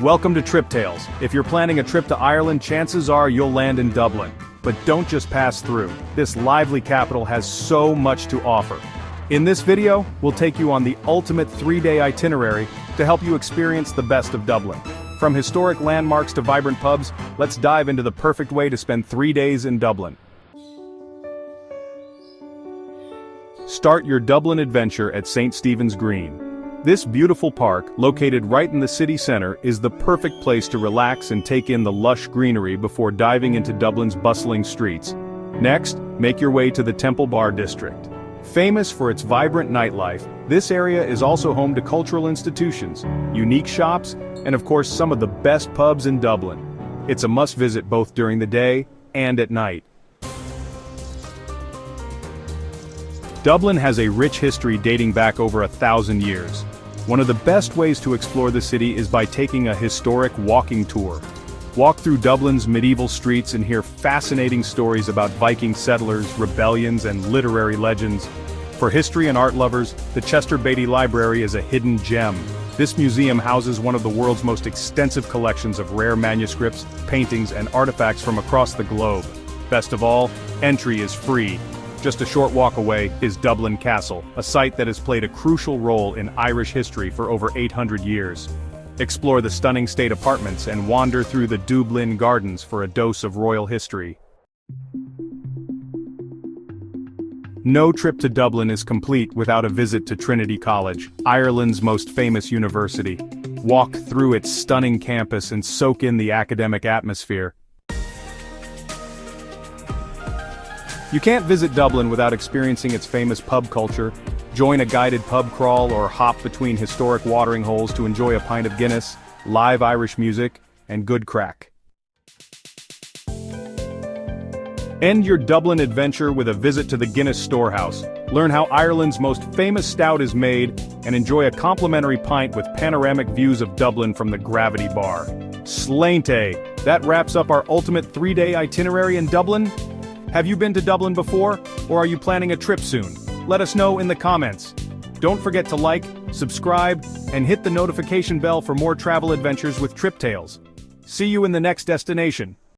Welcome to Trip Tales. If you're planning a trip to Ireland, chances are you'll land in Dublin. But don't just pass through. This lively capital has so much to offer. In this video, we'll take you on the ultimate 3-day itinerary to help you experience the best of Dublin. From historic landmarks to vibrant pubs, let's dive into the perfect way to spend 3 days in Dublin. Start your Dublin adventure at St. Stephen's Green. This beautiful park, located right in the city center, is the perfect place to relax and take in the lush greenery before diving into Dublin's bustling streets. Next, make your way to the Temple Bar district. Famous for its vibrant nightlife, this area is also home to cultural institutions, unique shops, and of course some of the best pubs in Dublin. It's a must-visit both during the day and at night. Dublin has a rich history dating back over 1,000 years. One of the best ways to explore the city is by taking a historic walking tour. Walk through Dublin's medieval streets and hear fascinating stories about Viking settlers, rebellions, and literary legends. For history and art lovers, the Chester Beatty Library is a hidden gem. This museum houses one of the world's most extensive collections of rare manuscripts, paintings, and artifacts from across the globe. Best of all, entry is free. Just a short walk away is Dublin Castle, a site that has played a crucial role in Irish history for over 800 years. Explore the stunning state apartments and wander through the Dublin Gardens for a dose of royal history. No trip to Dublin is complete without a visit to Trinity College, Ireland's most famous university. Walk through its stunning campus and soak in the academic atmosphere. You can't visit Dublin without experiencing its famous pub culture. Join a guided pub crawl or hop between historic watering holes to enjoy a pint of Guinness, live Irish music, and good crack. End your Dublin adventure with a visit to the Guinness Storehouse. Learn how Ireland's most famous stout is made, and enjoy a complimentary pint with panoramic views of Dublin from the Gravity Bar. Slainte! That wraps up our ultimate 3-day itinerary in Dublin. Have you been to Dublin before, or are you planning a trip soon? Let us know in the comments. Don't forget to like, subscribe, and hit the notification bell for more travel adventures with Trip Tales. See you in the next destination.